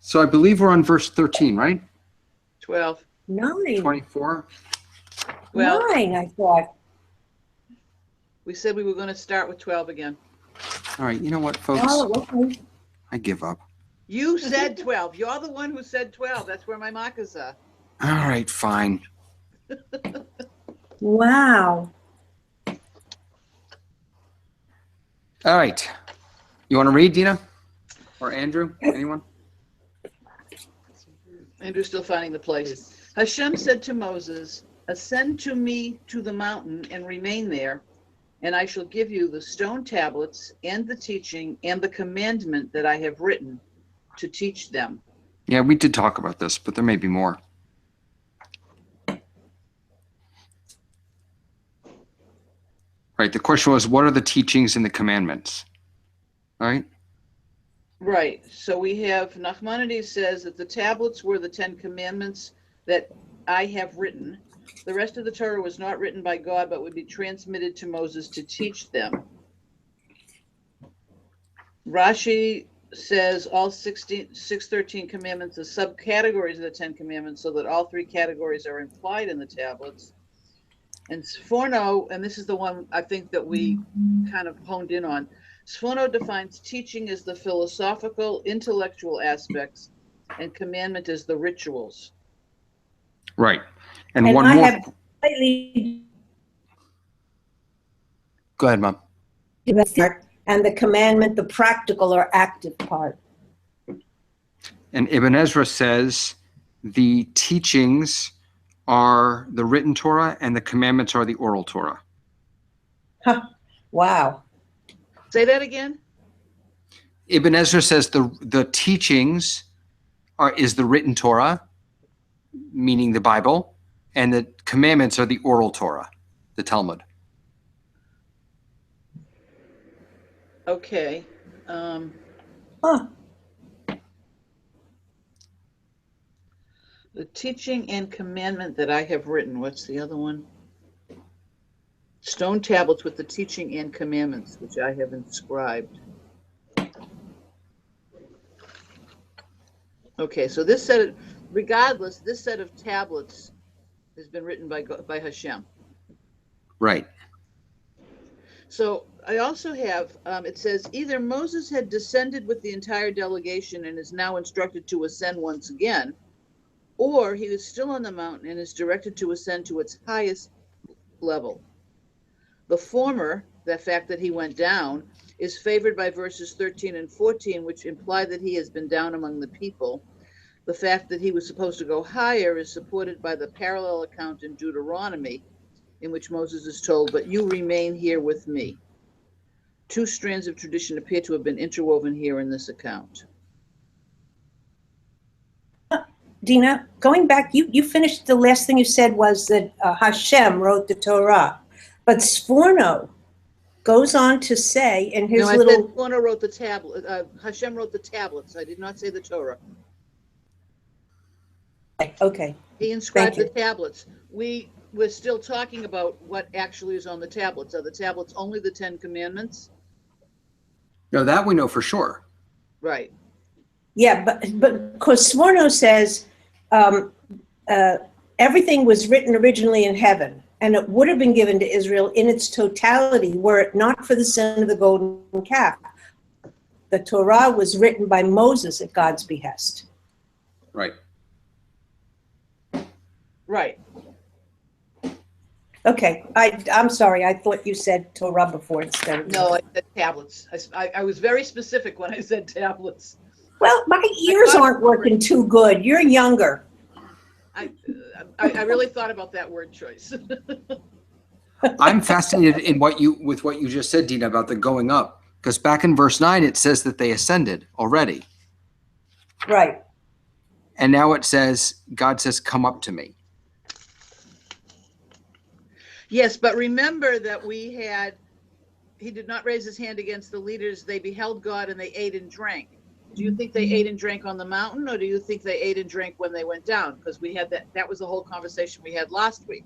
So I believe we're on verse 13, right? 12. 9. 24. Well, 9, I thought. we said we were going to start with 12 again. All right, you know what, folks? Oh, okay. I give up. You said 12. You're the one who said 12. That's where my markers are. All right, fine. Wow. All right. You want to read, Dina? Or Andrew? Anyone? Andrew's still finding the place. Hashem said to Moses, "Ascend to me to the mountain and remain there, and I shall give you the stone tablets and the teaching and the commandment that I have written to teach them." Yeah, we did talk about this, but there may be more. Right. The question was, what are the teachings and the commandments? All right. Right. So we have Nachmanides says that the tablets were the 10 commandments that I have written. The rest of the Torah was not written by God, but would be transmitted to Moses to teach them. Rashi says all 613 commandments are subcategories of the 10 commandments, so that all 3 categories are implied in the tablets. And Sforno, and this is the one I think that we kind of honed in on, Sforno defines teaching as the philosophical, intellectual aspects, and commandment as the rituals. Right. And And one I more. have slightly Go ahead, Mom. and the commandment, the practical or active part. And Ibn Ezra says the teachings are the written Torah and the commandments are the oral Torah. Huh. Wow. Say that again? Ibn Ezra says the teachings is the written Torah, meaning the Bible, and the commandments are the oral Torah, the Talmud. Okay. Huh. The teaching and commandment that I have written. What's the other one? Stone tablets with the teaching and commandments, which I have inscribed. Okay, so this set of, regardless, this set of tablets has been written by Hashem. Right. So I also have, it says, either Moses had descended with the entire delegation and is now instructed to ascend once again, or he was still on the mountain and is directed to ascend to its highest level. The former, the fact that he went down, is favored by verses 13 and 14, which imply that he has been down among the people. The fact that he was supposed to go higher is supported by the parallel account in Deuteronomy, in which Moses is told, "But you remain here with me." 2 strands of tradition appear to have been interwoven here in this account. Dina, going back, you finished the last thing you said was that Hashem wrote the Torah, but Sforno goes on to say in his No, I little. said Sforno wrote the tablet. Hashem wrote the tablets. I did not say the Torah. Okay. He inscribed the Thank tablets. We're still talking about what actually is on the tablets. Are the tablets only the 10 commandments? No, that we know for sure. Right. Yeah, but because Sforno says everything was written originally in heaven, and it would have been given to Israel in its totality were it not for the sin of the golden calf. The Torah was written by Moses at God's behest. Right. Right. Okay, I'm sorry. I thought you said Torah before instead of. No, I said tablets. I was very specific when I said tablets. Well, my ears aren't working too good. You're younger. I really thought about that word choice. I'm fascinated with what you just said, Dina, about the going up, because back in verse 9 it says that they ascended already, Right. and now it says God says, "Come up to me." Yes, but remember that he did not raise his hand against the leaders. They beheld God and they ate and drank. Do you think they ate and drank on the mountain, or do you think they ate and drank when they went down? Because we had that was the whole conversation we had last week.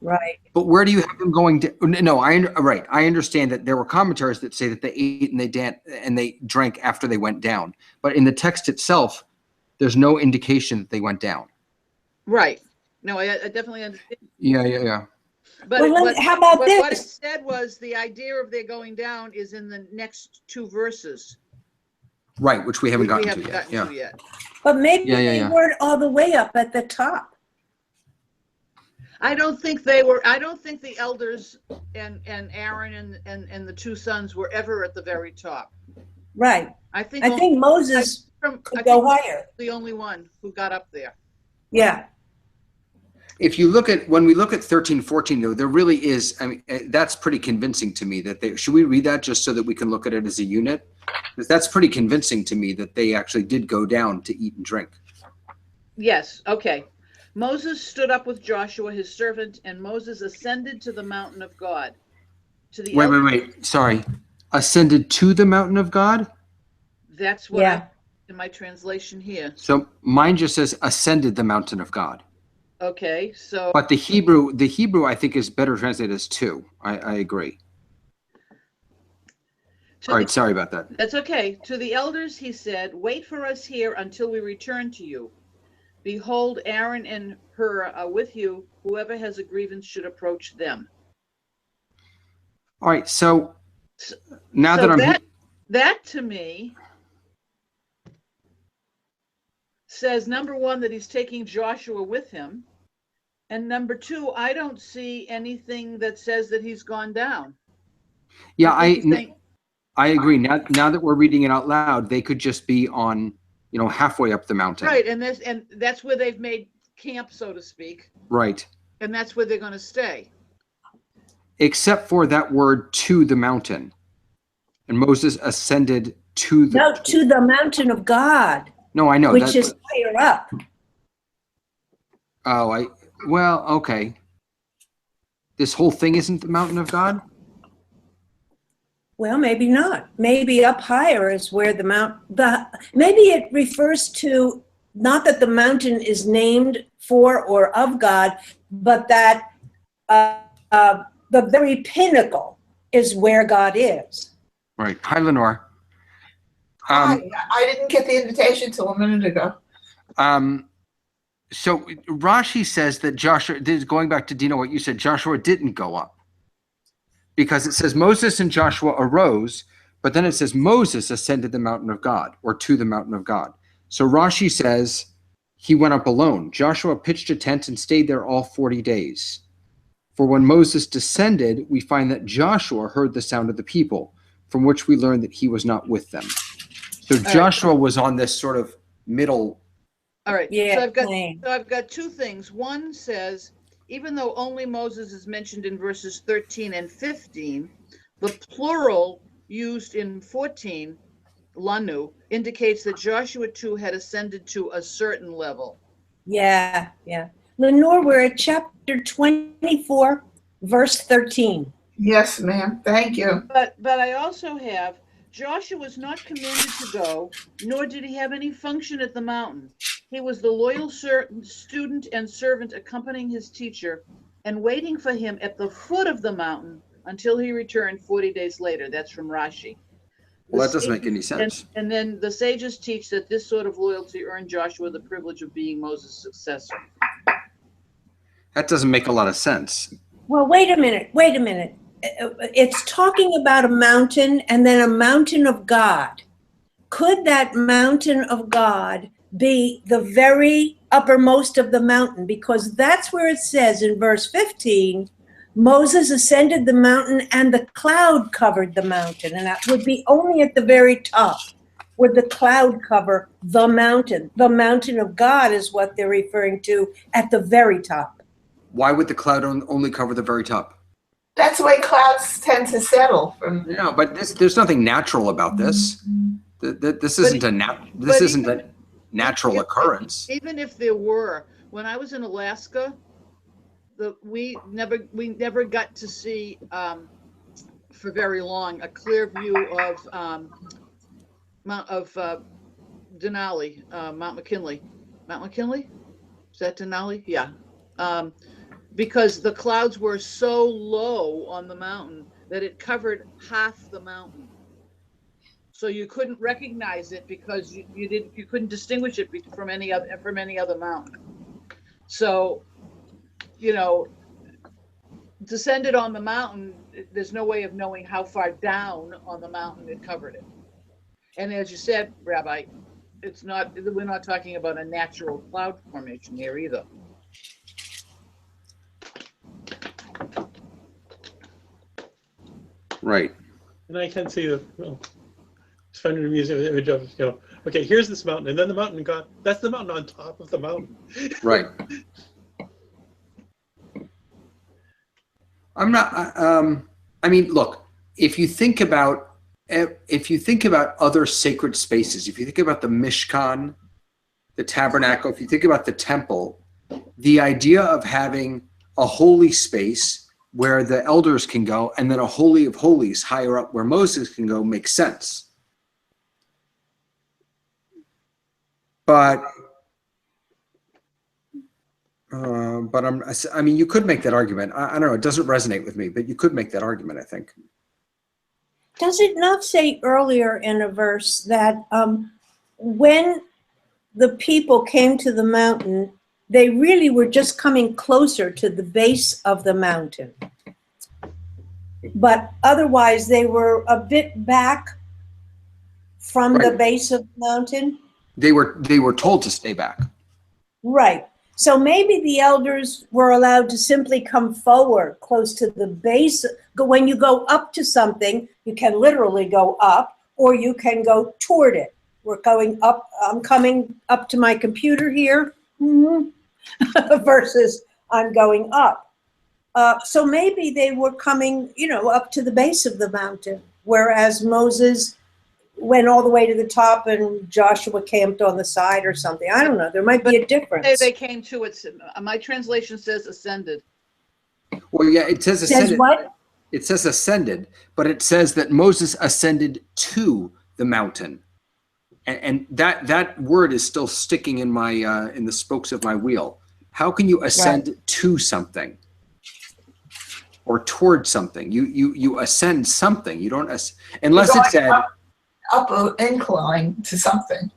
Right. But where do you have them going to? No, right. I understand that there were commentaries that say that they ate and they drank after they went down. But in the text itself, there's no indication that they went down. Right. No, I definitely understand. Yeah. But Well, how about but what it this? said was the idea of their going down is in the next two verses, Right, which we haven't which we gotten haven't to yet. gotten Yeah. to yet. But maybe Yeah. they weren't all the way up at the top. I don't think they were. I don't think the elders and Aaron and the two sons were ever at the very top. Right. I think Moses could go higher. the only one who got up there. Yeah. If you look at, when we look at 13:14, though, there really is, I mean, that's pretty convincing to me that should we read that just so that we can look at it as a unit? Because that's pretty convincing to me that they actually did go down to eat and drink. Yes. Okay. Moses stood up with Joshua, his servant, and Moses ascended to the mountain of God. To the Wait. Sorry. Ascended to the mountain of God? That's what in my translation here. So mine just says ascended the mountain of God. Okay, so. But the Hebrew I think is better translated as to. I agree. All right, sorry about that. That's okay. To the elders, he said, "Wait for us here until we return to you. Behold, Aaron and Hur are with you. Whoever has a grievance should approach them." All right, so now that that to me says, number one, that he's taking Joshua with him, and number two, I don't see anything that says that he's gone down. Yeah, I agree. Now that we're reading it out loud, they could just be on, halfway up the mountain. Right, and that's where they've made camp, so to speak. Right. And that's where they're going to stay. Except for that word, to the mountain. And Moses ascended to the... No, to the mountain of God. No, I know. Which is higher up. Oh, well, okay. This whole thing isn't the mountain of God? Well, maybe not. Maybe up higher is where maybe it refers to, not that the mountain is named for or of God, but that the very pinnacle is where God is. Right. Hi, Lenore. Hi, I didn't get the invitation till a minute ago. So Rashi says that Joshua, going back to Dina, what you said, Joshua didn't go up. Because it says Moses and Joshua arose, but then it says Moses ascended the mountain of God, or to the mountain of God. So Rashi says he went up alone. Joshua pitched a tent and stayed there all 40 days. For when Moses descended, we find that Joshua heard the sound of the people, from which we learn that he was not with them. So Joshua was on this sort of middle. All right. Yeah. So I've got two things. One says, even though only Moses is mentioned in verses 13 and 15, the plural used in 14, Lanu, indicates that Joshua too had ascended to a certain level. Yeah. Lenore, we're at chapter 24, verse 13. Yes, ma'am. Thank you. But I also have, Joshua was not commanded to go, nor did he have any function at the mountain. He was the loyal student and servant accompanying his teacher and waiting for him at the foot of the mountain until he returned 40 days later. That's from Rashi. Well, that doesn't make any sense. And then the sages teach that this sort of loyalty earned Joshua the privilege of being Moses' successor. That doesn't make a lot of sense. Well, wait a minute. It's talking about a mountain and then a mountain of God. Could that mountain of God be the very uppermost of the mountain? Because that's where it says in verse 15, Moses ascended the mountain and the cloud covered the mountain. And that would be only at the very top. Would the cloud cover the mountain? The mountain of God is what they're referring to at the very top. Why would the cloud only cover the very top? That's the way clouds tend to settle. Yeah, but there's nothing natural about this. This isn't a natural occurrence. Even if there were, when I was in Alaska, we never got to see for very long a clear view of Denali, Mount McKinley. Mount McKinley? Is that Denali? Yeah. because the clouds were so low on the mountain that it covered half the mountain. So you couldn't recognize it because you couldn't distinguish it from any other mountain. So, descended on the mountain, there's no way of knowing how far down on the mountain it covered it. And as you said, Rabbi, we're not talking about a natural cloud formation here either. Right. And I can see it's fun to use the image of, okay, here's this mountain, and then the mountain gone. That's the mountain on top of the mountain. Right. I'm not. I mean, look. If you think about other sacred spaces, if you think about the Mishkan, the tabernacle, if you think about the temple, the idea of having a holy space where the elders can go, and then a holy of holies higher up where Moses can go, makes sense. But I mean, you could make that argument. I don't know. It doesn't resonate with me, but you could make that argument, I think. Does it not say earlier in a verse that when the people came to the mountain, they really were just coming closer to the base of the mountain? But otherwise, they were a bit back from the base of the mountain? They were told to stay back. Right. So maybe the elders were allowed to simply come forward close to the base. When you go up to something, you can literally go up, or you can go toward it. We're going up. I'm coming up to my computer here versus I'm going up. So maybe they were coming, up to the base of the mountain, whereas Moses went all the way to the top and Joshua camped on the side or something. I don't know. There might be a difference. They came to it. My translation says ascended. Well, yeah, it says ascended. Says what? It says ascended, but it says that Moses ascended to the mountain, and that word is still sticking in my in the spokes of my wheel. How can you ascend to something or toward something? You ascend something. You don't unless it said up an incline to something.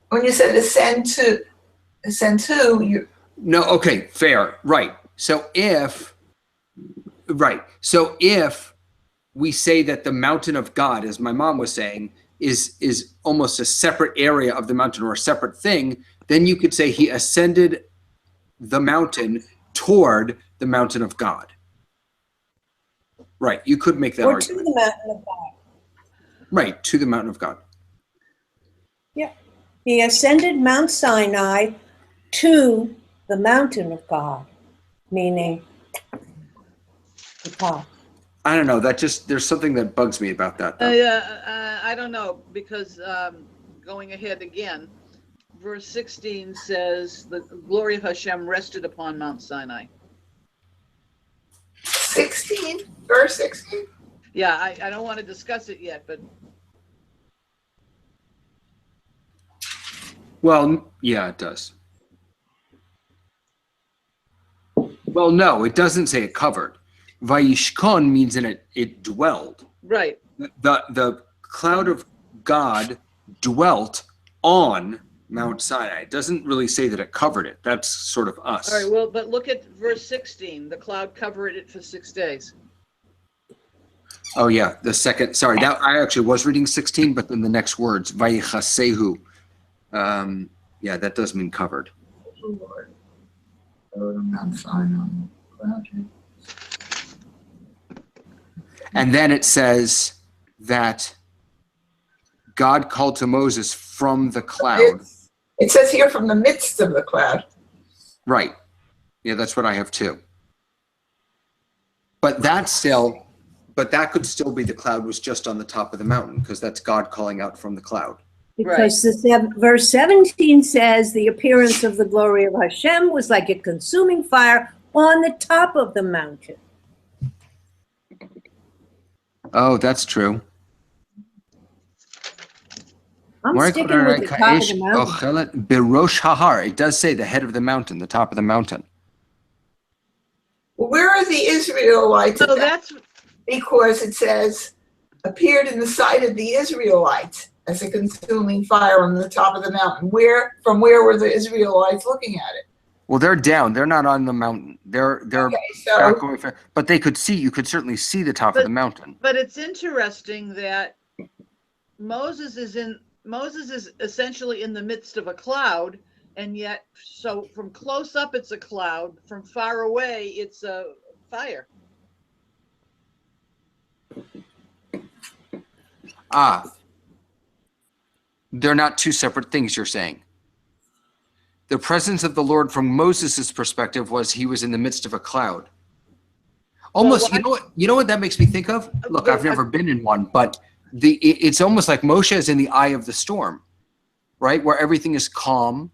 When you said ascend to, you. No, okay, fair, right. So if we say that the mountain of God, as my mom was saying, is almost a separate area of the mountain or a separate thing, then you could say he ascended the mountain toward the mountain of God. Right, you could make that argument. Or to the mountain of God. Right, to the mountain of God. Yeah. He ascended Mount Sinai to the mountain of God, meaning the top. I don't know. There's something that bugs me about that. I don't know, because going ahead again, verse 16 says the glory of Hashem rested upon Mount Sinai. 16? Verse 16? Yeah, I don't want to discuss it yet, but Well, yeah, it does. Well, no, it doesn't say it covered. Vayishkon means in it dwelled. right. The cloud of God dwelt on Mount Sinai. It doesn't really say that it covered it. That's sort of us. All right, well, but look at verse 16. The cloud covered it for 6 days. Oh yeah, the second. Sorry, that I actually was reading 16, but then the next words, Vayichasehu. Yeah, that does mean covered. Lord. Mount Sinai. And then it says that God called to Moses from the cloud. It says here from the midst of the cloud. Right. Yeah, that's what I have too. But that could still be the cloud was just on the top of the mountain, because that's God calling out from the cloud. Because verse 17 says the appearance of the glory of Hashem was like a consuming fire on the top of the mountain. Oh, that's true. I'm sticking with the top of the mountain. Birosh Hahar. It does say the head of the mountain, the top of the mountain. Where are the Israelites? So that's, Because it says, appeared in the sight of the Israelites as a consuming fire on the top of the mountain. From where were the Israelites looking at it? Well, they're down. They're not on the mountain. They're Okay, back so going, but they could see. You could certainly see the top of the mountain. but it's interesting that Moses is essentially in the midst of a cloud, and yet, so from close up it's a cloud, from far away it's a fire. They're not two separate things, you're saying. The presence of the Lord from Moses' perspective was he was in the midst of a cloud. Almost, you know what that makes me think of? Look, I've never been in one, but it's almost like Moshe is in the eye of the storm, right? Where everything is calm,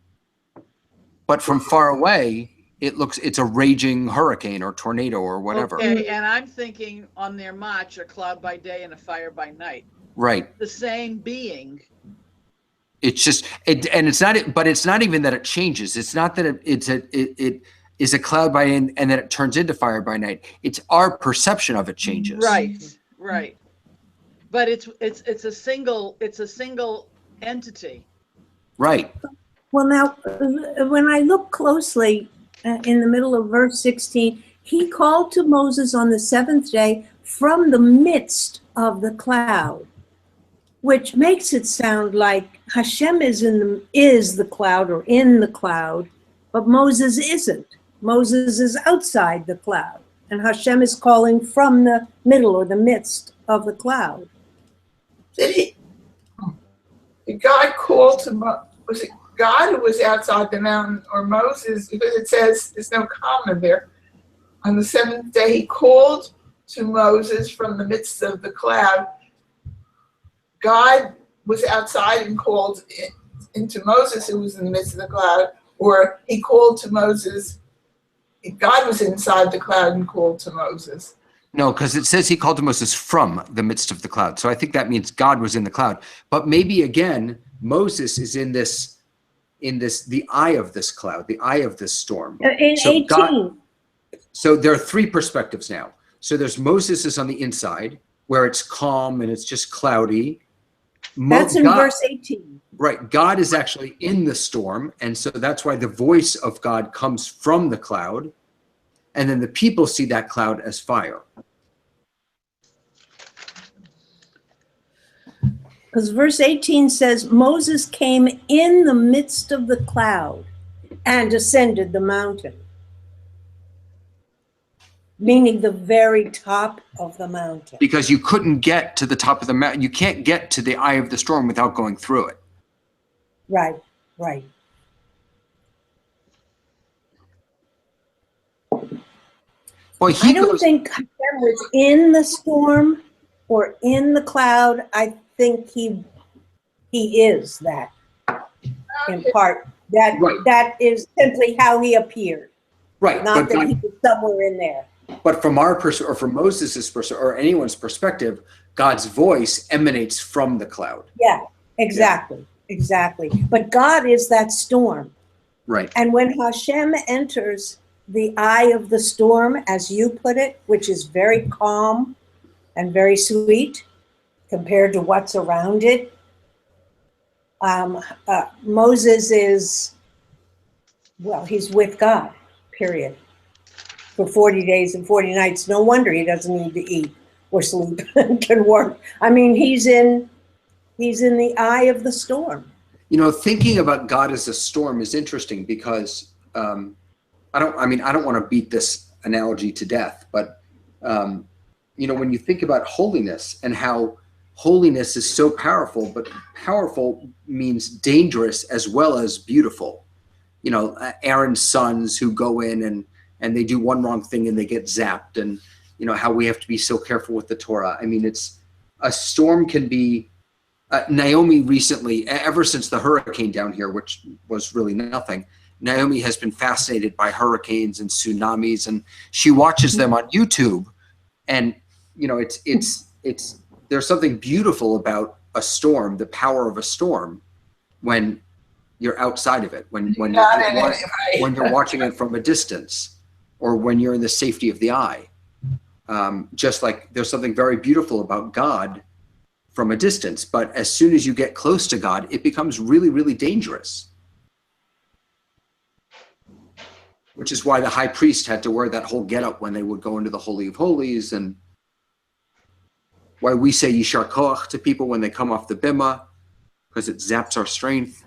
but from far away, it's a raging hurricane or tornado or whatever. Okay, and I'm thinking on their march, a cloud by day and a fire by night. Right. The same being. It's just, and it's not, but it's not even that it changes. It's not that it is a cloud by day and then it turns into fire by night. It's our perception of it changes. Right. But it's a single entity. Right. Well, now, when I look closely in the middle of verse 16, he called to Moses on the seventh day from the midst of the cloud, which makes it sound like Hashem is the cloud or in the cloud, but Moses isn't. Moses is outside the cloud, and Hashem is calling from the middle or the midst of the cloud. did God call to was it God who was outside the mountain or Moses? Because it says there's no comma there. On the seventh day, he called to Moses from the midst of the cloud. God was outside and called into Moses, who was in the midst of the cloud, or he called to Moses. God was inside the cloud and called to Moses. No, because it says he called to Moses from the midst of the cloud. So I think that means God was in the cloud. But maybe again, Moses is in the eye of this cloud, the eye of this storm. In So 18. So there are three perspectives now. So there's Moses is on the inside, where it's calm and it's just cloudy. That's in verse 18. Right. God is actually in the storm. And so that's why the voice of God comes from the cloud. And then the people see that cloud as fire. Because verse 18 says, Moses came in the midst of the cloud and ascended the mountain. Meaning the very top of the mountain. Because you couldn't get to the top of the mountain. You can't get to the eye of the storm without going through it. Right. Well, I don't think Hashem was in the storm or in the cloud. I think he is that in part. That is simply how he appeared. Right. Not that he was somewhere in there. But from our or from Moses's or anyone's perspective, God's voice emanates from the cloud. Yeah, exactly. But God is that storm. Right. And when Hashem enters the eye of the storm, as you put it, which is very calm and very sweet compared to what's around it, Moses is, well, he's with God, period. For 40 days and 40 nights. No wonder he doesn't need to eat or sleep and can work. I mean, he's in the eye of the storm. You know, thinking about God as a storm is interesting because I don't want to beat this analogy to death, but you know, when you think about holiness and how holiness is so powerful, but powerful means dangerous as well as beautiful. You know, Aaron's sons who go in and they do one wrong thing and they get zapped, and you know how we have to be so careful with the Torah. I mean, it's a storm can be. Naomi recently, ever since the hurricane down here, which was really nothing, Naomi has been fascinated by hurricanes and tsunamis, and she watches them on YouTube. And you know, it's there's something beautiful about a storm, the power of a storm, when you're outside of it, when you're watching it from a distance. or when you're in the safety of the eye. Just like there's something very beautiful about God from a distance, but as soon as you get close to God, it becomes really, really dangerous. Which is why the high priest had to wear that whole getup when they would go into the Holy of Holies, and why we say Yishar Koach to people when they come off the bima, because it zaps our strength.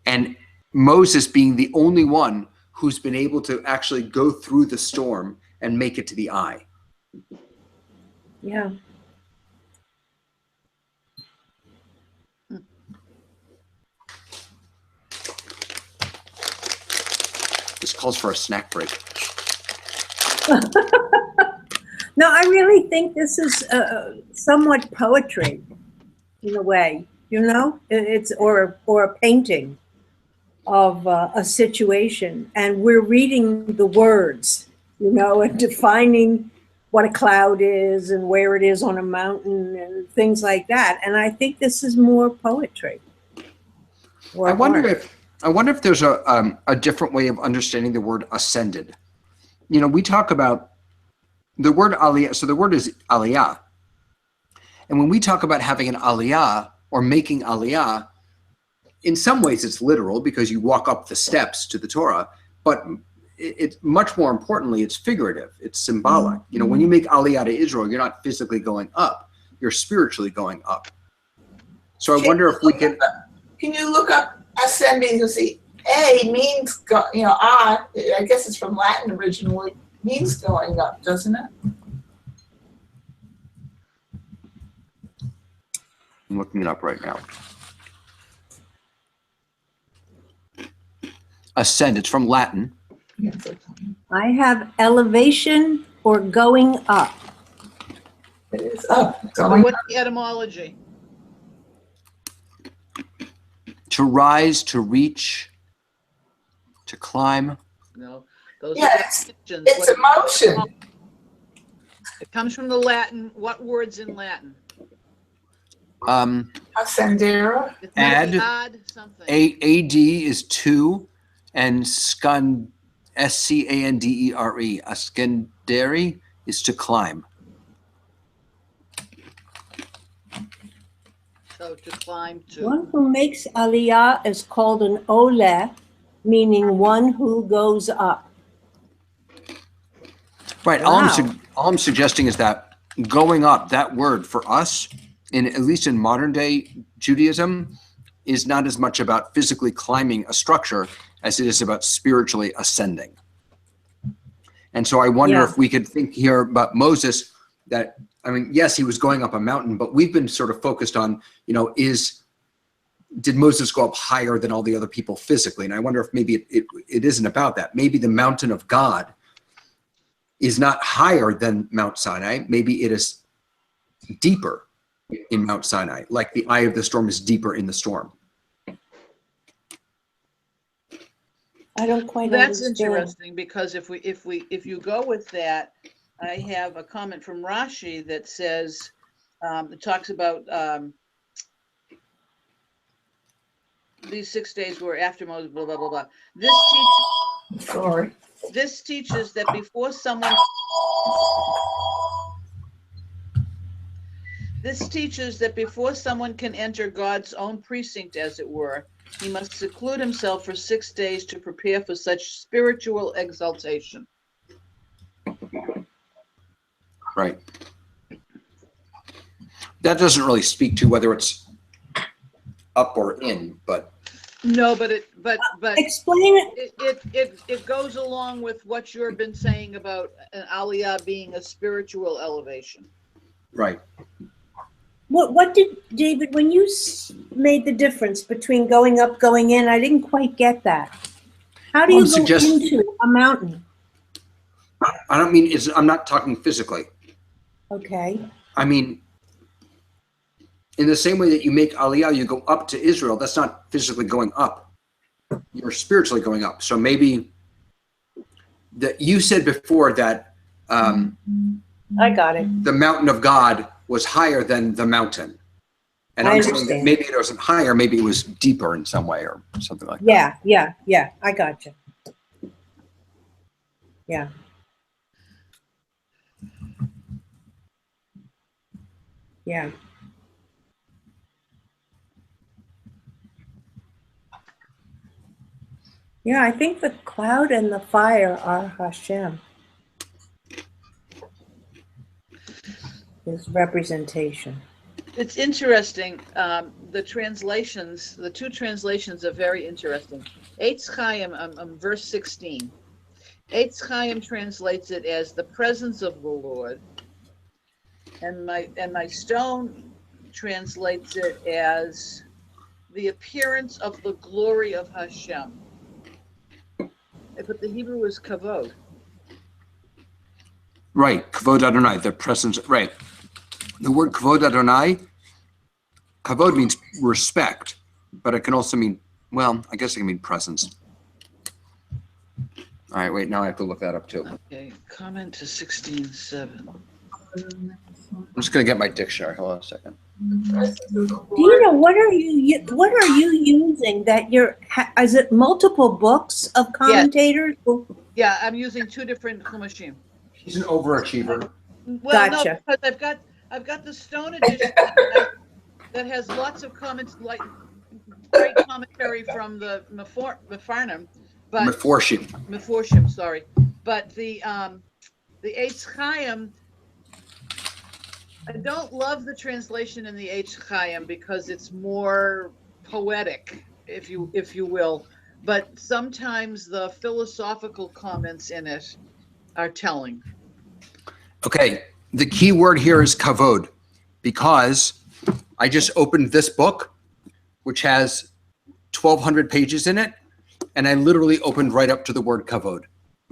And Moses being the only one who's been able to actually go through the storm and make it to the eye. Yeah. This calls for a snack break. No, I really think this is somewhat poetry in a way, you know, it's or a painting of a situation, and we're reading the words, you know, and defining what a cloud is and where it is on a mountain and things like that. And I think this is more poetry. I wonder if there's a different way of understanding the word ascended. You know, we talk about the word aliyah. So the word is aliyah. And when we talk about having an aliyah or making aliyah, in some ways it's literal because you walk up the steps to the Torah, but it's much more importantly, it's figurative, it's symbolic. You know, when you make aliyah to Israel, you're not physically going up, you're spiritually going up. So I wonder if we can... Can you look up ascending? You'll see A means, you know, I guess it's from Latin originally, means going up, doesn't it? I'm looking it up right now. Ascend, it's from Latin. I have elevation or going up. It is up. So Going what's the etymology? To rise, to reach, to climb. No, those Yes, are definitions. it's a motion. It comes from the Latin. What words in Latin? Ascendere. It's Ad, something. AD is two, and scandere, ascendere is to climb. So to climb to. One who makes aliyah is called an ole, meaning one who goes up. Right. Wow. All I'm suggesting is that going up, that word for us, at least in modern day Judaism, is not as much about physically climbing a structure as it is about spiritually ascending. And so I wonder if we could think here about Moses that, I mean, yes, he was going up a mountain, but we've been sort of focused on, you know, did Moses go up higher than all the other people physically? And I wonder if maybe it isn't about that. Maybe the mountain of God is not higher than Mount Sinai. Maybe it is deeper in Mount Sinai, like the eye of the storm is deeper in the storm. I don't quite That's understand. interesting because if you go with that, I have a comment from Rashi that says it talks about these 6 days were after Moses, blah blah blah blah. This teaches that before someone can enter God's own precinct, as it were, he must seclude himself for 6 days to prepare for such spiritual exaltation. Right. That doesn't really speak to whether it's up or in, but No, but Explain it. it goes along with what you've been saying about an aliyah being a spiritual elevation. right. What did, David, when you made the difference between going up, going in, I didn't quite get that. How do you go into a mountain? I don't mean, I'm not talking physically. Okay. I mean, in the same way that you make aliyah, you go up to Israel, that's not physically going up. You're spiritually going up. So maybe that you said before that I got it. the mountain of God was higher than the mountain. And I'm saying that maybe it wasn't higher, maybe it was deeper in some way or something like that. Yeah, I got you. Yeah. Yeah. Yeah, I think the cloud and the fire are Hashem. His representation. It's interesting. The translations, the two translations are very interesting. Eitz Chaim, verse 16. Eitz Chaim translates it as the presence of the Lord, and my stone translates it as the appearance of the glory of Hashem. But the Hebrew is kavod. Right, Kavod Adonai, the presence, right. The word Kavod Adonai, Kavod means respect, but it can also mean, well, I guess it can mean presence. All right, wait, now I have to look that up too. Okay, comment to 16:7. I'm just gonna get my dictionary, hold on a second. Dina, what are you using that is it multiple books of commentators? Yeah, I'm using two different chumashim. He's an overachiever. Well, Gotcha. no, because I've got the Stone edition that has lots of comments, like great commentary from the Mefarnim, but Meforshim, sorry. But the Eitz Chaim, I don't love the translation in the Eitz Chaim because it's more poetic, if you will. But sometimes the philosophical comments in it are telling. Okay, the key word here is kavod, because I just opened this book, which has 1,200 pages in it, and I literally opened right up to the word kavod.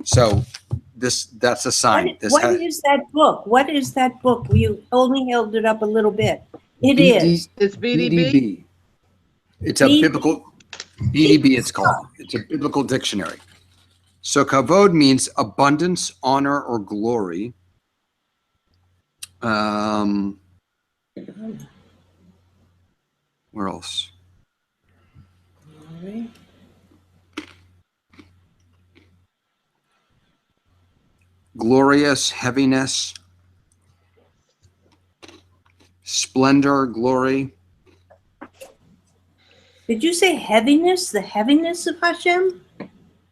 So that's a sign. What is that book? What is that book? You only held it up a little bit. It's BDB. It's a biblical, BDB it's called. It's a biblical dictionary. So kavod means abundance, honor, or glory. Where else? Glorious, heaviness, splendor, glory. Did you say heaviness? The heaviness of Hashem?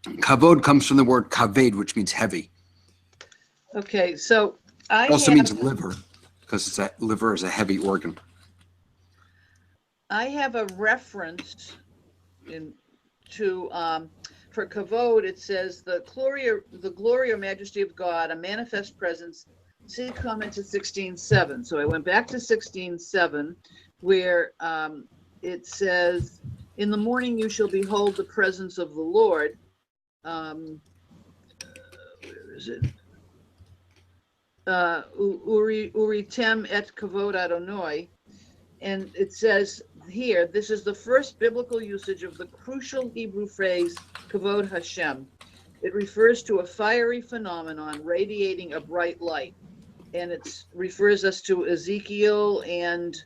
Kavod comes from the word kaved, which means heavy. Okay, so It also means liver, because liver is a heavy organ. I have a reference for kavod. It says the glory or majesty of God, a manifest presence. See comment to 16:7. So I went back to 16:7, where it says, "In the morning you shall behold the presence of the Lord." Where is it? Uritem et kavod Adonai, and it says here, this is the first biblical usage of the crucial Hebrew phrase kavod Hashem. It refers to a fiery phenomenon radiating a bright light, and it refers us to Ezekiel and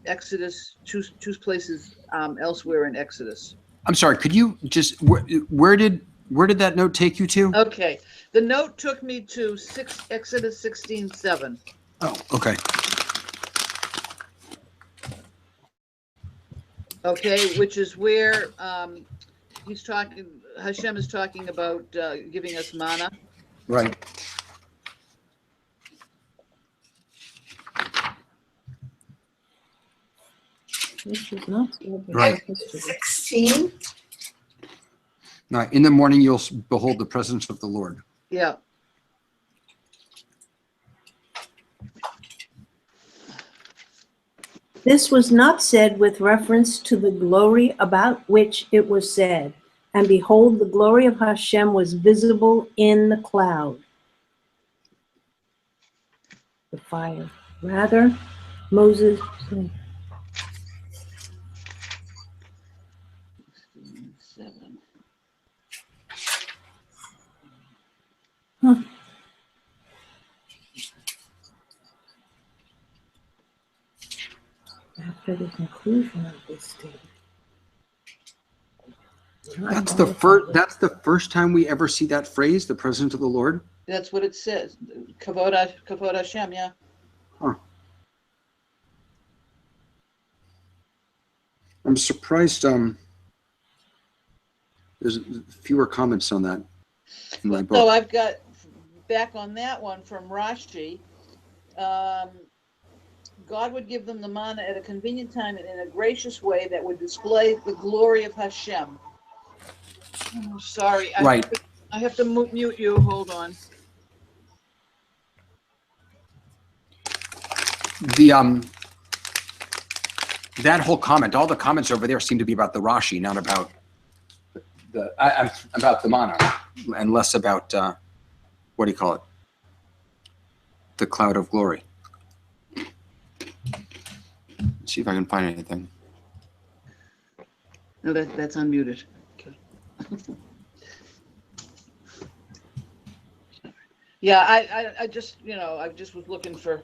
Exodus, two places elsewhere in Exodus. I'm sorry, could you just, where did that note take you to? Okay, the note took me to Exodus 16:7. Oh, okay. Okay, which is where Hashem is talking about giving us manna. Right. Which is not Right. 16. Now, in the morning you'll behold the presence of the Lord. Yeah. This was not said with reference to the glory about which it was said, and behold, the glory of Hashem was visible in the cloud. The fire. Rather, Moses. Huh. After the conclusion of this statement. That's the first time we ever see that phrase, the presence of the Lord. That's what it says. Kavod Hashem, yeah. Huh. I'm surprised there's fewer comments on that in my book. So I've got back on that one from Rashi. God would give them the manna at a convenient time and in a gracious way that would display the glory of Hashem. Oh, sorry. Right. I have to mute you. Hold on. That whole comment, all the comments over there seem to be about the Rashi, not about about the manna, and less about what do you call it? The cloud of glory. Let's see if I can find anything. No, that's unmuted. Okay. Yeah, I just, I just was looking for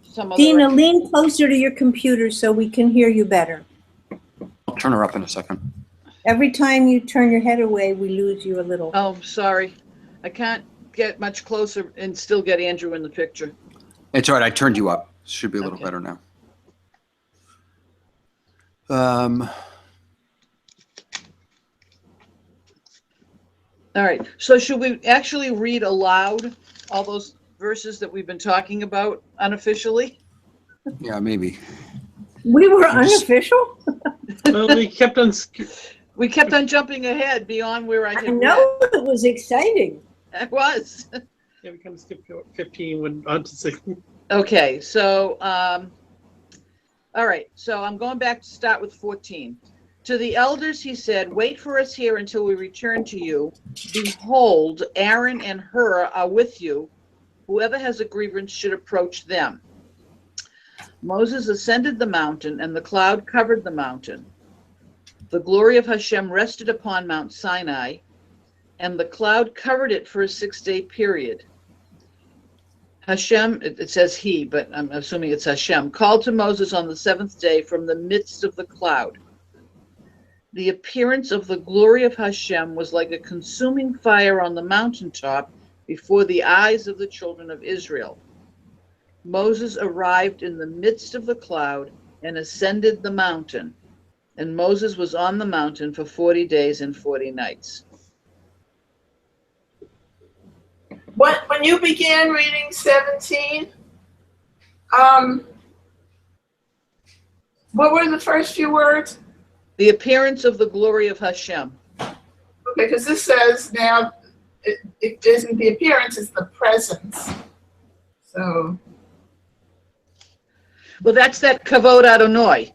some other. Dina, lean closer to your computer so we can hear you better. I'll turn her up in a second. Every time you turn your head away, we lose you a little. Oh, sorry. I can't get much closer and still get Andrew in the picture. It's all right. I turned you up. Should be a little better now. All right. So should we actually read aloud all those verses that we've been talking about unofficially? Yeah, maybe. We were unofficial? Well, we kept on. We kept on jumping ahead beyond where I I had know, it was exciting. read. It was. Yeah, we kind of skipped 15, went on to 16. Okay. So, all right. So I'm going back to start with 14. To the elders, he said, wait for us here until we return to you. Behold, Aaron and Hur are with you. Whoever has a grievance should approach them. Moses ascended the mountain, and the cloud covered the mountain. The glory of Hashem rested upon Mount Sinai, and the cloud covered it for a 6-day period. Hashem, it says he, but I'm assuming it's Hashem, called to Moses on the 7th day from the midst of the cloud. The appearance of the glory of Hashem was like a consuming fire on the mountaintop before the eyes of the children of Israel. Moses arrived in the midst of the cloud and ascended the mountain. And Moses was on the mountain for 40 days and 40 nights. When you began reading 17, what were the first few words? The appearance of the glory of Hashem. Okay, because this says now it isn't the appearance, it's the presence. So. Well, that's that kavod Adonai.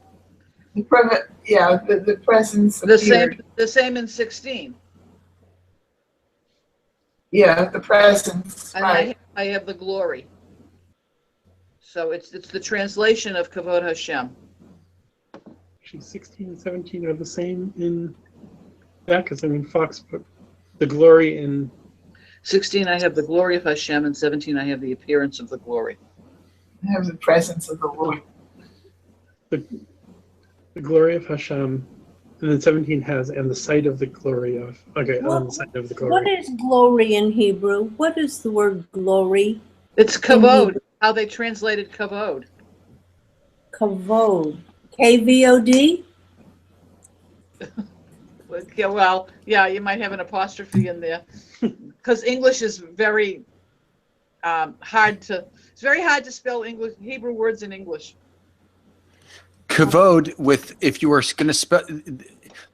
The presence The same in 16. Yeah, the presence. And Right. I have the glory. So it's the translation of kavod Hashem. Actually, 16 and 17 are the same in that, because Fox put the glory in. 16, I have the glory of Hashem, and 17, I have the appearance of the glory. I have the presence of the Lord. The glory of Hashem, and then 17 has and the sight of the glory of. Okay, and then the sight of the glory. What is glory in Hebrew? What is the word glory? It's kavod, how they translated kavod. Kavod. K-V-O-D? Yeah, well, yeah, you might have an apostrophe in there. Because English is very it's very hard to spell English, Hebrew words in English. Kavod, if you were going to spell,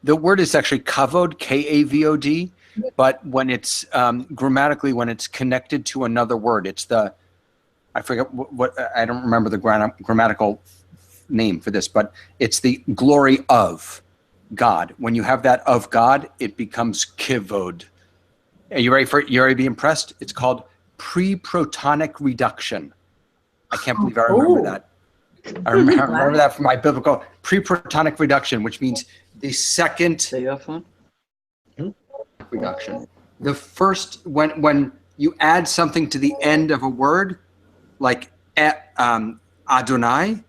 the word is actually kavod, K-A-V-O-D, but when it's grammatically, when it's connected to another word, it's I forget what I don't remember the grammatical name for this, but it's the glory of God. When you have that of God, it becomes kivod. Are you ready to be impressed? It's called pre-protonic reduction. I can't believe I remember that. I remember that from my biblical pre-protonic reduction, which means the second reduction. The first, when you add something to the end of a word, like Adonai,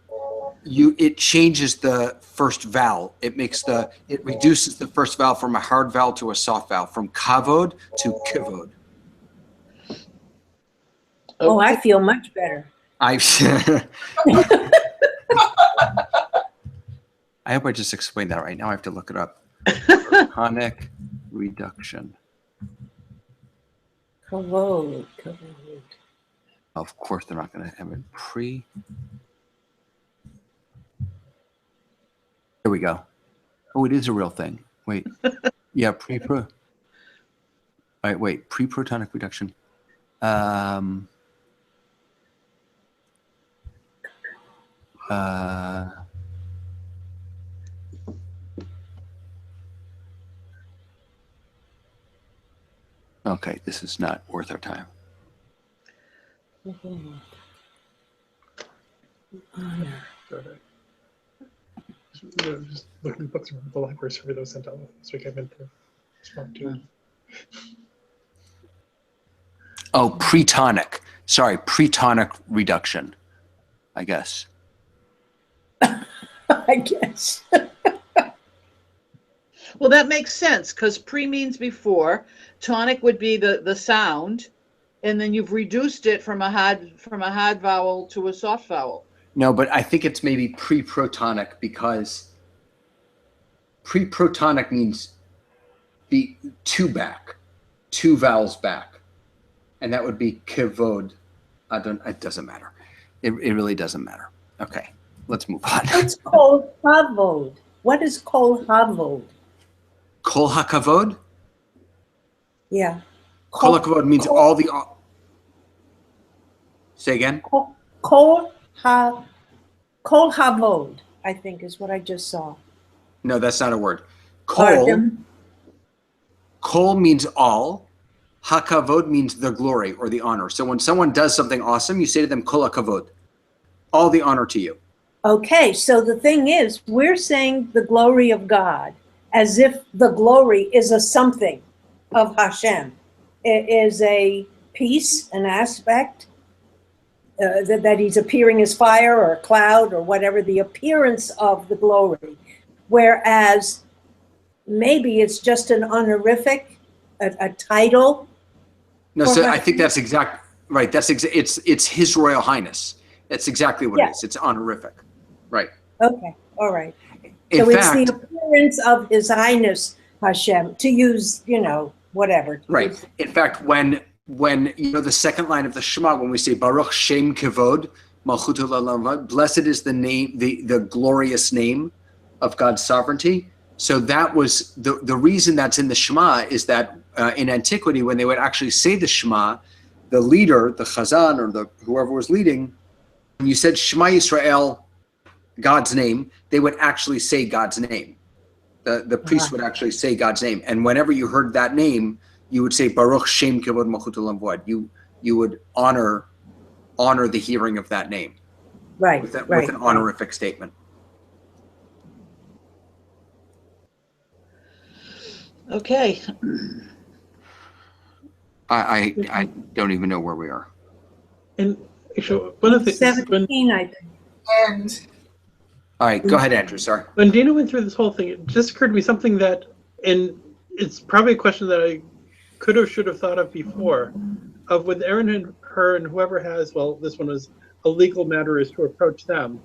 it changes the first vowel. It reduces the first vowel from a hard vowel to a soft vowel, from kavod to kivod. Oh, I feel much better. I hope I just explained that right now. I have to look it up. Conic reduction. Kavod. Of course, they're not going to have it pre. Here we go. Oh, it is a real thing. Wait. Yeah, pre-protonic reduction. Okay, this is not worth our time. Just looking at books from the library survey that was sent out this week. I've been to respond to. Oh, pretonic. Sorry, pretonic reduction, I guess. I guess. Well, that makes sense because pre means before. Tonic would be the sound, and then you've reduced it from a hard vowel to a soft vowel. No, but I think it's maybe pre-protonic because pre-protonic means the two vowels back, and that would be kivod. It doesn't matter. It really doesn't matter. Okay, let's move on. What's kol havod? What is kol havod? Kol hakavod? Yeah. Kol hakavod means all the. Say again. Kol havod, I think, is what I just saw. No, that's not a word. Kol means all. Hakavod means the glory or the honor. So when someone does something awesome, you say to them, kol hakavod. All the honor to you. Okay, so the thing is, we're saying the glory of God as if the glory is a something of Hashem. It is a piece, an aspect, that he's appearing as fire or a cloud or whatever, the appearance of the glory. Whereas maybe it's just an honorific, a title. No, so I think that's exact right. It's His Royal Highness. That's exactly what it is. It's honorific. Right. Okay, all right. In so fact, it's the appearance of His Highness Hashem, to use, whatever. Right. In fact, when the second line of the Shema, when we say Baruch Shem Kevod, Malchut Olam, blessed is the name, the glorious name of God's sovereignty. So that was the reason that's in the Shema is that in antiquity, when they would actually say the Shema, the leader, the Chazan or whoever was leading, when you said Shema Yisrael, God's name, they would actually say God's name. The priest would actually say God's name. And whenever you heard that name, you would say Baruch Shem Kevod Malchut Olam V'Od. You would honor the hearing of that name. Right. With an honorific statement. Okay. I don't even know where we are. And actually, one of the 17, I think. And All right, go ahead, Andrew. Sorry. when Dana went through this whole thing, it just occurred to me something that, and it's probably a question that I could have, should have thought of before, of with Aaron and her and whoever has, well, this one was a legal matter is to approach them.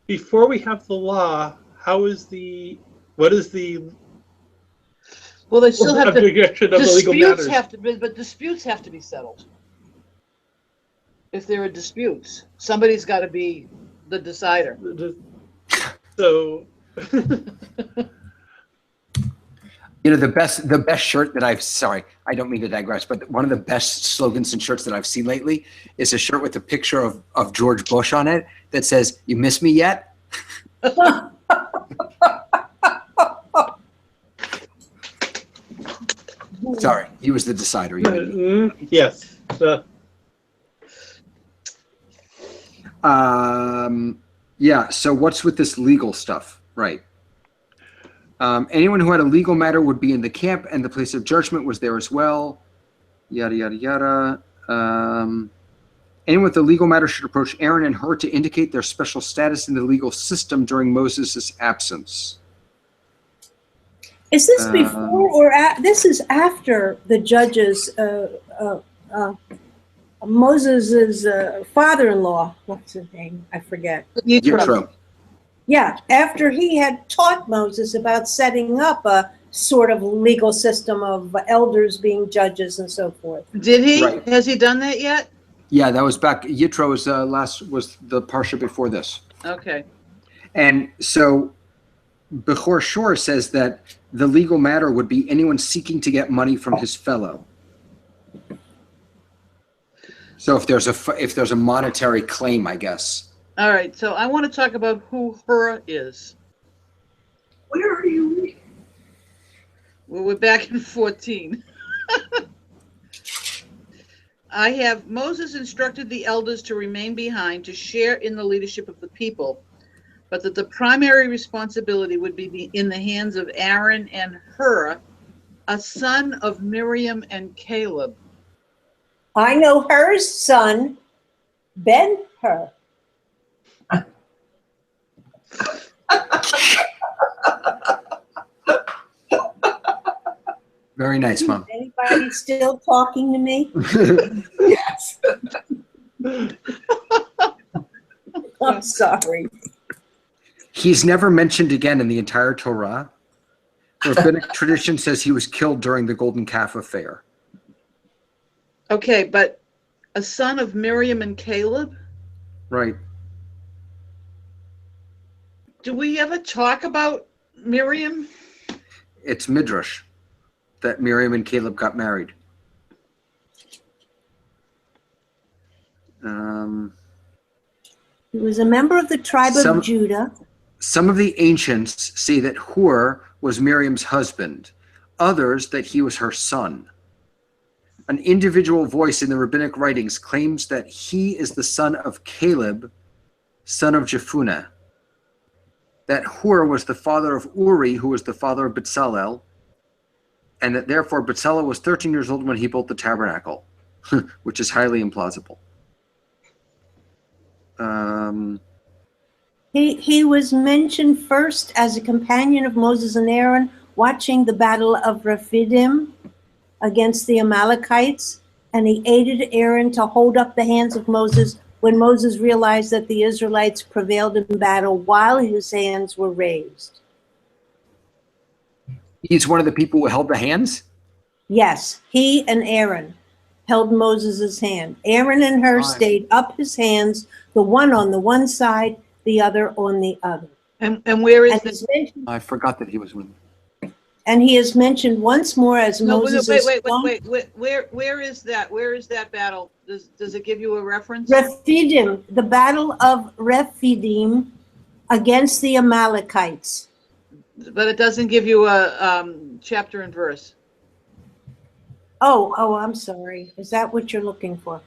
Before we have the law, what is the Well, they still have to. objection of the legal matters? But disputes have to be settled. If there are disputes, somebody's got to be the decider. So, The best shirt that I don't mean to digress, but one of the best slogans and shirts that I've seen lately is a shirt with a picture of George Bush on it that says, "You miss me yet?" Sorry, he was the decider. yes. Yeah, so what's with this legal stuff? Right. Anyone who had a legal matter would be in the camp, and the place of judgment was there as well. Yada, yada, yada. Anyone with a legal matter should approach Aaron and Hur to indicate their special status in the legal system during Moses' absence. Is this before or this is after the judges, Moses' father-in-law, what's his name? I forget. Yitro. Yeah, after he had taught Moses about setting up a sort of legal system of elders being judges and so forth. Did he? Right. Has he done that yet? Yeah, that was back. Yitro was the parsha before this. Okay. And so Bechor Shor says that the legal matter would be anyone seeking to get money from his fellow. So if there's a monetary claim, I guess. All right. So I want to talk about who Hur is. Where are you reading? Well, we're back in 14. I have Moses instructed the elders to remain behind to share in the leadership of the people, but that the primary responsibility would be in the hands of Aaron and Hur, a son of Miriam and Caleb. I know Hur's son, Ben Hur. Very nice, Mom. Anybody still talking to me? Yes. I'm sorry. He's never mentioned again in the entire Torah. Rabbinic tradition says he was killed during the golden calf affair. Okay, but a son of Miriam and Caleb? Right. Do we ever talk about Miriam? It's Midrash that Miriam and Caleb got married. He was a member of the tribe of Judah. Some of the ancients say that Hur was Miriam's husband, others that he was her son. An individual voice in the rabbinic writings claims that he is the son of Caleb, son of Jephunneh, that Hur was the father of Uri, who was the father of Bezalel, and that therefore Bezalel was 13 years old when he built the tabernacle, which is highly implausible. He was mentioned first as a companion of Moses and Aaron watching the battle of Rephidim against the Amalekites, and he aided Aaron to hold up the hands of Moses when Moses realized that the Israelites prevailed in battle while his hands were raised. He's one of the people who held the hands? Yes, he and Aaron held Moses' hand. Aaron and Hur stayed up his hands, the one on the one side, the other on the other. And where is And this? I forgot that he was one. And he is mentioned once more as No, Moses. wait. Where is that? Where is that battle? Does it give you a reference? Rephidim, the battle of Rephidim against the Amalekites. But it doesn't give you a chapter and verse. Oh, I'm sorry. Is that what you're looking for?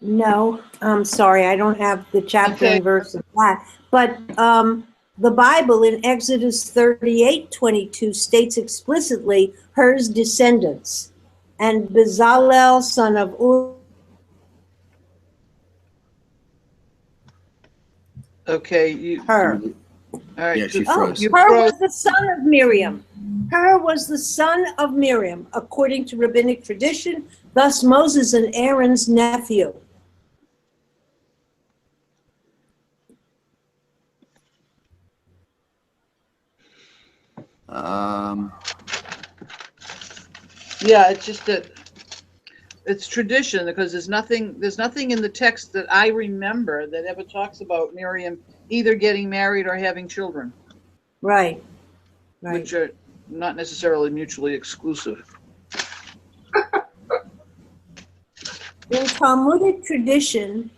No, I'm sorry. I don't have the chapter and verse of that. But the Bible in Exodus 38:22 states explicitly Hur's descendants, and Bezalel, son of Ur. Okay, Hur. All right. Yeah, she Oh, froze. Hur was the son of Miriam. Hur was the son of Miriam, according to rabbinic tradition, thus Moses and Aaron's nephew. Yeah, it's just that it's tradition because there's nothing in the text that I remember that ever talks about Miriam either getting married or having children, Right. which are not necessarily mutually exclusive. In Talmudic tradition,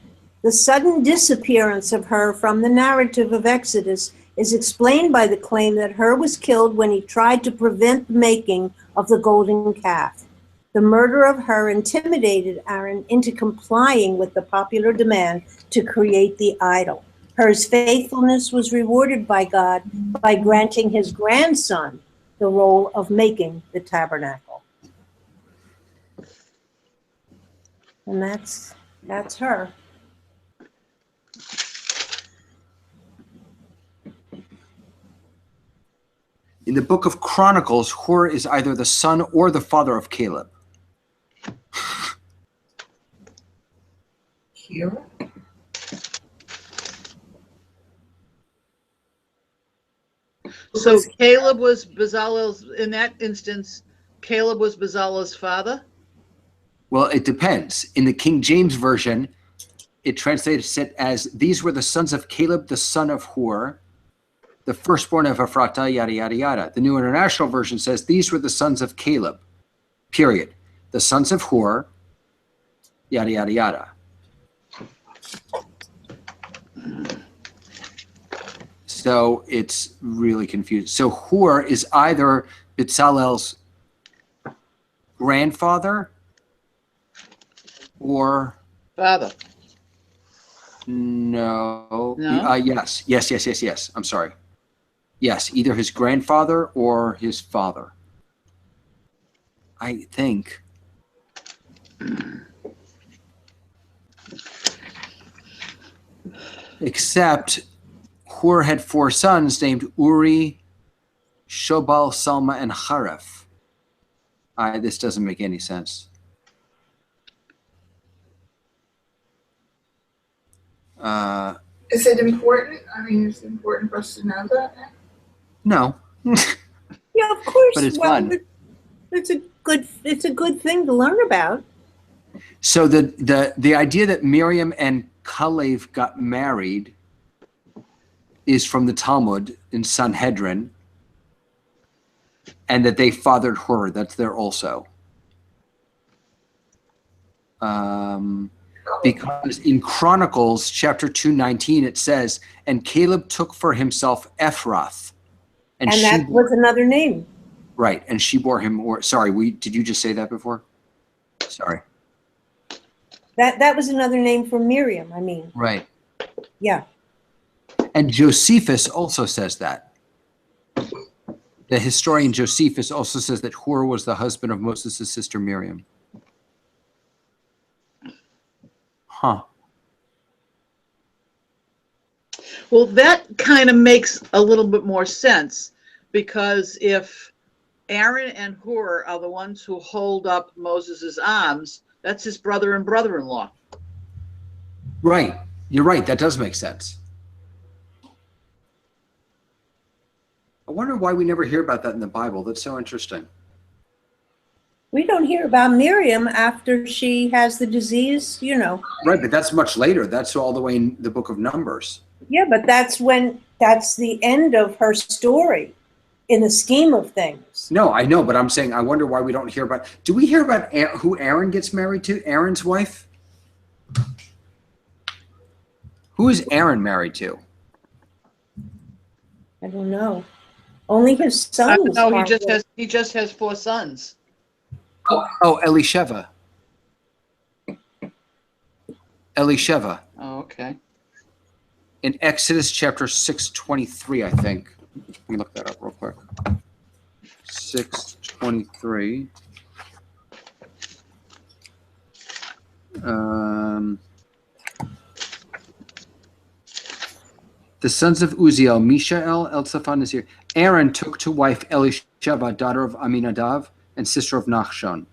the sudden disappearance of Hur from the narrative of Exodus is explained by the claim that Hur was killed when he tried to prevent the making of the golden calf. The murder of Hur intimidated Aaron into complying with the popular demand to create the idol. Hur's faithfulness was rewarded by God by granting his grandson the role of making the tabernacle. And that's her. In the book of Chronicles, Hur is either the son or the father of Caleb. Here. So Caleb was Bezalel's, in that instance, Caleb was Bezalel's father? Well, it depends. In the King James Version, it translates it as, these were the sons of Caleb, the son of Hur, the firstborn of Ephrata, yada, yada, yada. The New International Version says, these were the sons of Caleb, period. The sons of Hur, yada, yada, yada. So it's really confusing. So Hur is either Bezalel's grandfather or Father. no. No? Yes. I'm sorry. Yes, either his grandfather or his father. I think. Except Hur had 4 sons named Uri, Shobal, Salma, and Haref. This doesn't make any sense. Is it important? I mean, is it important for us to know that? No. Yeah, of course. But it's well, fun. It's a good thing to learn about. So the idea that Miriam and Kalev got married is from the Talmud in Sanhedrin, and that they fathered Hur. That's there also. Because in Chronicles chapter 2:19 it says, and Caleb took for himself Ephrath, And that was another name. right, and she bore him. Or sorry, did you just say that before? Sorry. That was another name for Miriam, I mean. Right. Yeah. And Josephus also says that. The historian Josephus also says that Hur was the husband of Moses' sister Miriam. Huh. Well, that kind of makes a little bit more sense, because if Aaron and Hur are the ones who hold up Moses' arms, that's his brother and brother-in-law. Right. You're right. That does make sense. I wonder why we never hear about that in the Bible. That's so interesting. We don't hear about Miriam after she has the disease, Right, but that's much later. That's all the way in the book of Numbers. Yeah, but that's the end of her story in the scheme of things. No, I know, but I'm saying I wonder why we don't hear about. Do we hear about who Aaron gets married to? Aaron's wife? Who is Aaron married to? I don't know. Only his sons. No, he just has 4 sons. Oh, Elisheva. Elisheva. Oh, okay. In Exodus chapter 6:23, I think. Let me look that up real quick. 6:23. The sons of Uziel, Mishael, Elzaphan is here. Aaron took to wife Elisheva, daughter of Aminadav and sister of Nachshon.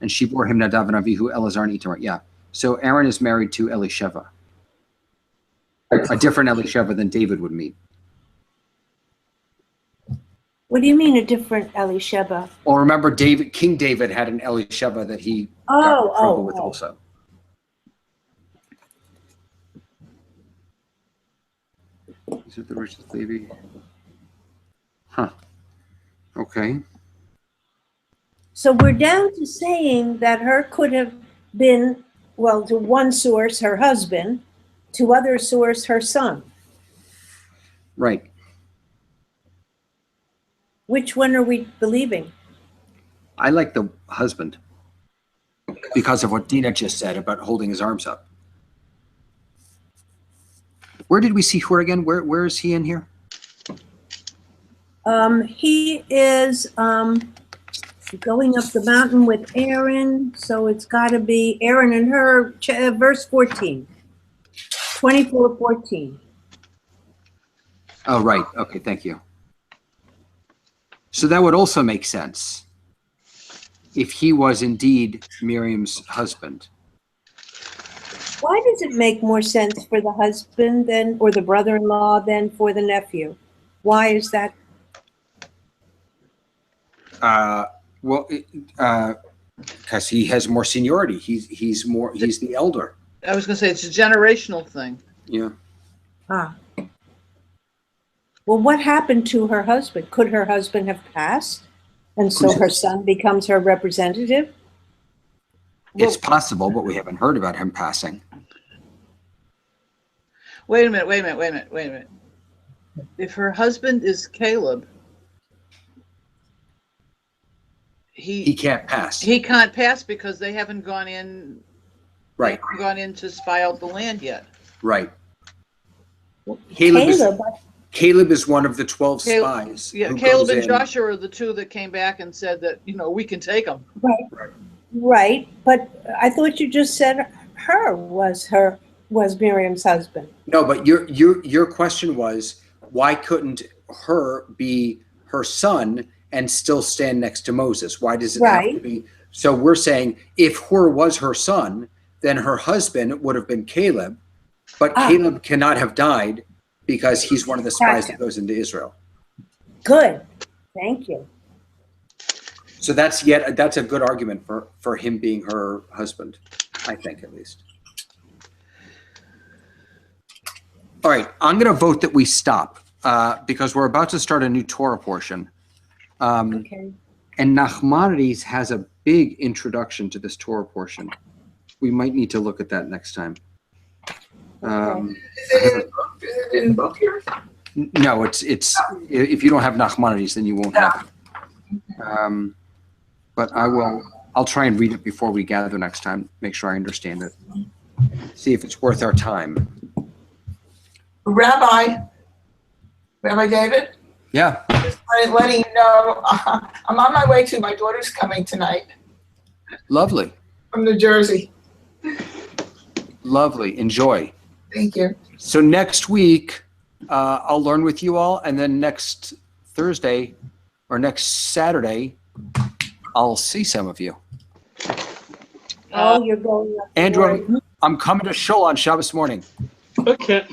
And she bore him Nadav and Avihu, Eleazar, and Itamar. Yeah. So Aaron is married to Elisheva. A different Elisheva than David would meet. What do you mean a different Elisheba? Well, remember King David had an Elisheva that he got in trouble with also. Is it the richest Levi? Huh. Okay. So we're down to saying that her could have been, well, to one source, her husband, to other source, her son. Right. Which one are we believing? I like the husband because of what Dina just said about holding his arms up. Where did we see Hur again? Where is he in here? He is Going up the mountain with Aaron, so it's got to be Aaron and her, verse 14. 24:14. Oh, right. Okay, thank you. So that would also make sense if he was indeed Miriam's husband. Why does it make more sense for the husband than, or the brother-in-law than for the nephew? Why is that? Because he has more seniority. He's the elder. I was going to say it's a generational thing. Yeah. Ah. Well, what happened to her husband? Could her husband have passed? And so her son becomes her representative? It's possible, but we haven't heard about him passing. Wait a minute. If her husband is Caleb, He can't pass. he can't pass because they haven't gone in. Right. They haven't gone in to spy out the land yet. Right. Caleb, is one of the 12 spies. Yeah, who Caleb goes and in. Joshua are the two that came back and said that, we can take them. right. But I thought you just said was Miriam's husband. No, but your question was, why couldn't her be her son and still stand next to Moses? Why does it have to be? So we're saying if Hur was her son, then her husband would have been Caleb, but Caleb cannot have died because he's one of the spies that goes into Israel. Good. Thank you. So that's a good argument for him being her husband, I think, at least. All right, I'm going to vote that we stop because we're about to start a new Torah portion. Okay. And Nachmanides has a big introduction to this Torah portion. We might need to look at that next time. Is it in book here? No, it's if you don't have Nachmanides, then you won't have it. But I'll try and read it before we gather next time, make sure I understand it. See if it's worth our time. Rabbi David? Yeah. Just letting you know, I'm on my way to my daughter's coming tonight Lovely. from New Jersey. Lovely. Enjoy. Thank you. So next week, I'll learn with you all, and then next Thursday or next Saturday, I'll see some of you. Oh, you're going up. Andrew, I'm coming to Shul on Shabbos morning. Okay.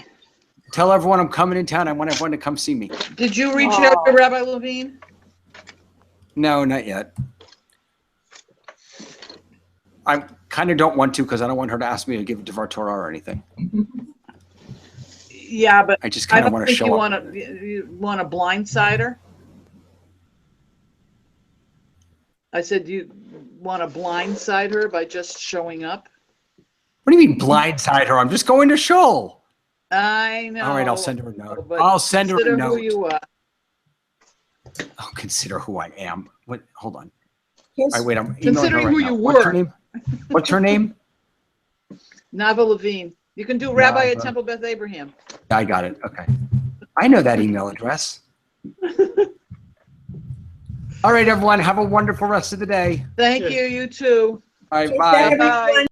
Tell everyone I'm coming in town. I want everyone to come see me. Did you reach out to Rabbi Levine? No, not yet. I kind of don't want to because I don't want her to ask me to give a Devar Torah or anything. Yeah, but I just kind of want to show up. You want to blindside her? I said you want to blindside her by just showing up? What do you mean blindside her? I'm just going to Shul. I know. All right, I'll send her a note. but I'll send her a consider note. Who you are. I'll consider who I am. What? Hold on. Yes. All right, wait. I'm Considering emailing her right who you now. What's her were. name? What's her name? Nava Levine. You can do Rabbi at Nava. Temple Beth Abraham. I got it. Okay. I know that email address. All right, everyone. Have a wonderful rest of the day. Thank you. You too. All right, Kiss bye. everyone.